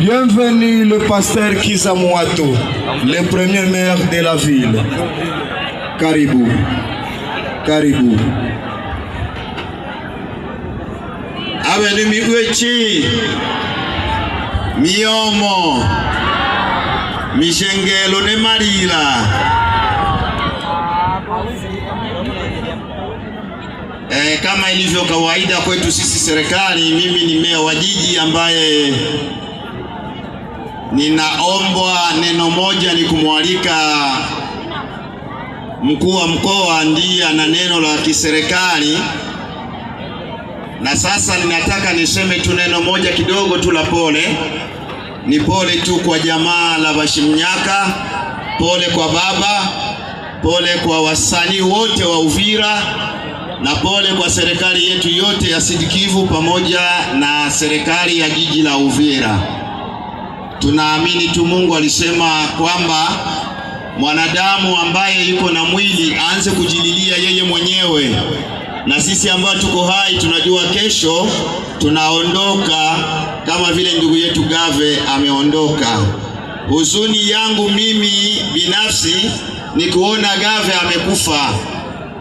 Bienvenue le pasteur Kizza Mwato, le premier maire de la ville. Karibu. Karibu. Abeni miwechi, miyomo, mishengelo ne marila. Kama ilivyo kawaida kwetu sisi serikali, mimi ni meya wa jiji ambaye ninaombwa neno moja, ni kumwalika mkuu wa mkoa, ndiye ana neno la kiserikali. Na sasa ninataka niseme tu neno moja kidogo tu la pole. Ni pole tu kwa jamaa la Bashimnyaka, pole kwa baba, pole kwa wasanii wote wa Uvira, na pole kwa serikali yetu yote ya Sud Kivu pamoja na serikali ya jiji la Uvira. Tunaamini tu Mungu alisema kwamba mwanadamu ambaye yuko na mwili aanze kujililia yeye mwenyewe, na sisi ambao tuko hai tunajua kesho tunaondoka, kama vile ndugu yetu Gave ameondoka. Huzuni yangu mimi binafsi ni kuona Gave amekufa.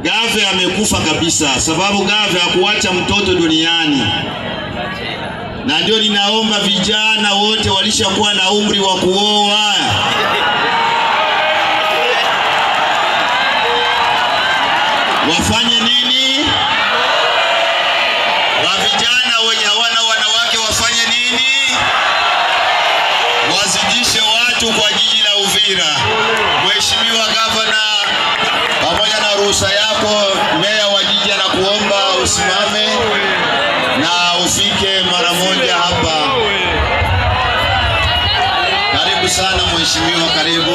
Gave amekufa kabisa, sababu Gave hakuacha mtoto duniani. Na ndio ninaomba vijana wote walishakuwa na umri wa kuoa, wafanye nini? Wa vijana wenye hawana wanawake wafanye nini? Wazidishe watu kwa jiji la Uvira. Mheshimiwa Gavana, pamoja na ruhusa yako, meya wa jiji anakuomba usimame na ufike mara moja hapa. Karibu sana mheshimiwa, karibu.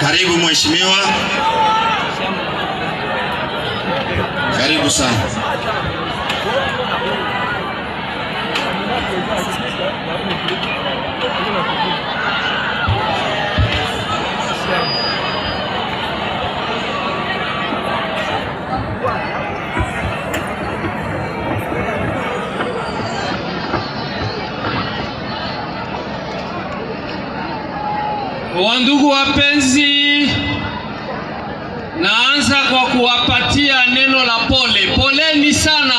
Karibu mheshimiwa. Karibu sana. Wandugu wapenzi, naanza kwa kuwapatia neno la pole. Poleni sana.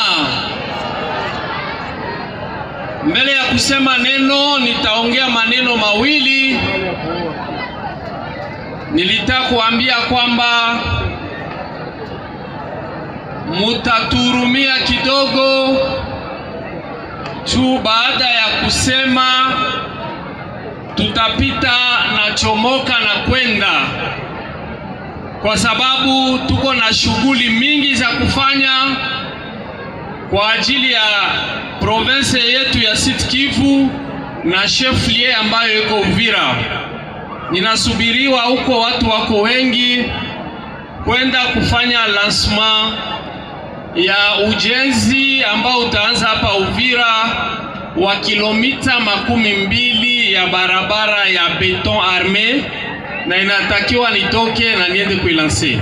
Mbele ya kusema neno, nitaongea maneno mawili. Nilitaka kuambia kwamba mutaturumia kidogo tu, baada ya kusema tutapita na chomoka na kwenda, kwa sababu tuko na shughuli mingi za kufanya kwa ajili ya province yetu ya Sud Kivu na chef-lieu ambayo iko Uvira. Ninasubiriwa huko, watu wako wengi kwenda kufanya lancement ya ujenzi ambao utaanza hapa Uvira wa kilomita 12 ya barabara ya beton arme, na inatakiwa nitoke na niende kuilanse.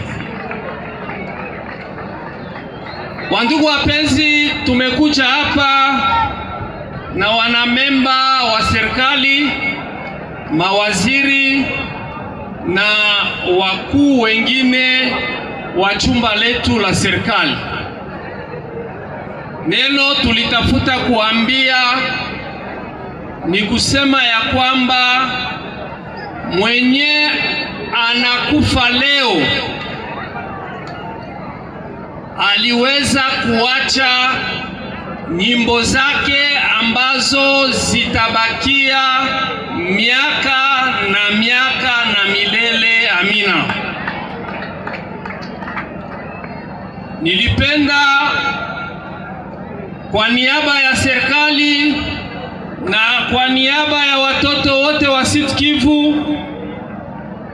Wandugu wapenzi, tumekuja hapa na wanamemba wa serikali, mawaziri na wakuu wengine wa chumba letu la serikali. Neno tulitafuta kuambia ni kusema ya kwamba mwenye anakufa leo aliweza kuacha nyimbo zake ambazo zitabakia miaka na miaka na milele. Amina. Nilipenda kwa niaba ya serikali na kwa niaba ya watoto wote wa Sud Kivu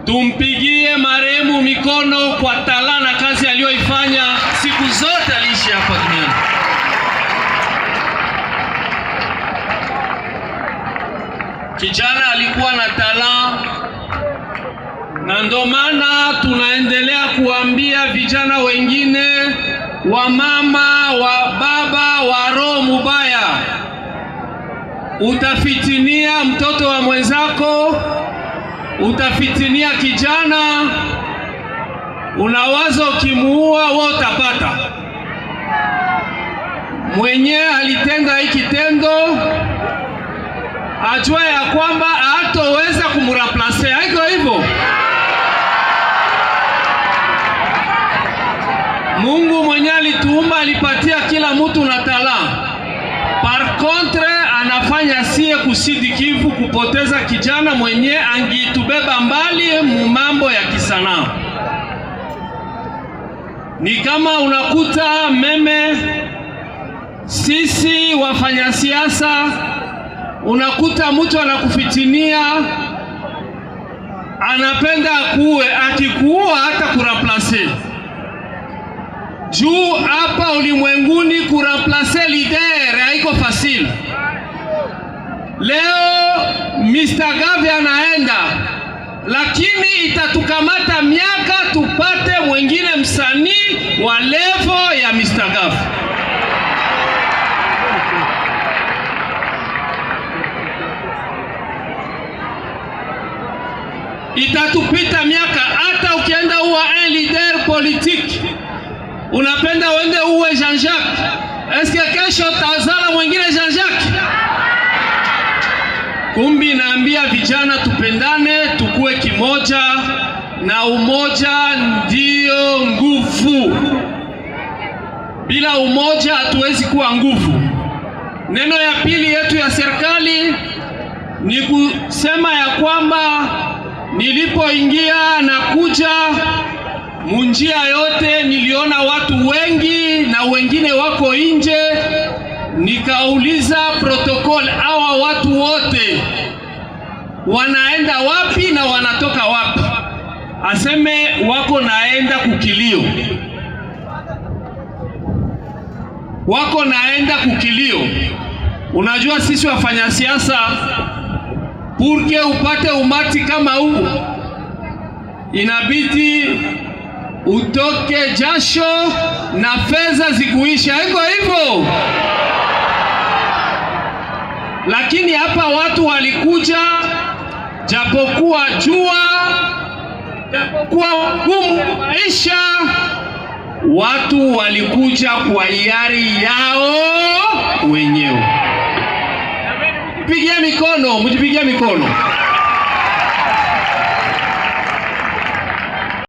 tumpigie marehemu mikono kwa tala na kazi aliyoifanya siku zote aliishi hapa duniani. Kijana alikuwa na talent na ndio maana tunaendelea kuambia vijana wengine, wa mama, wa baba, wa roho mubaya, utafitinia mtoto wa mwenzako, utafitinia kijana, unawaza ukimuua wewe utapata. Mwenye alitenda hiki kitendo ajua ya kwamba hatoweza kumreplace. Haiko hivyo. Mungu mwenye alituumba alipatia kila mtu na talanta. Par contre anafanya sie kusidi Kivu kupoteza kijana mwenye angitubeba mbali mambo ya kisanaa. Ni kama unakuta meme sisi wafanya siasa, unakuta mtu anakufitinia, anapenda kuwe, akikuua hata kureplace. Juu hapa ulimwenguni kureplace leader haiko fasili. Leo Mr. Gavi anaenda, lakini itatukamata miaka tupate mwingine msanii wa level ya Mr. Gavi. Itatupita miaka. Hata ukienda uwa un leader politique, unapenda uende uwe Jean-Jacques, eske kesho tazala mwingine Jean-Jacques? Kumbi naambia vijana tupendane, tukue kimoja, na umoja ndio nguvu. Bila umoja hatuwezi kuwa nguvu. Neno ya pili yetu ya serikali ni kusema ya kwamba nilipoingia na kuja munjia yote niliona watu wengi na wengine wako nje. Nikauliza protokoli, hawa watu wote wanaenda wapi na wanatoka wapi? Aseme wako naenda kukilio, wako naenda kukilio. Unajua sisi wafanya siasa, purke upate umati kama huu inabidi utoke jasho na fedha zikuisha. Hiko hivyo. Lakini hapa watu walikuja, japokuwa jua, japokuwa ngumu maisha, watu walikuja kwa hiari yao wenyewe. Mjipigie mikono, mjipigie mikono.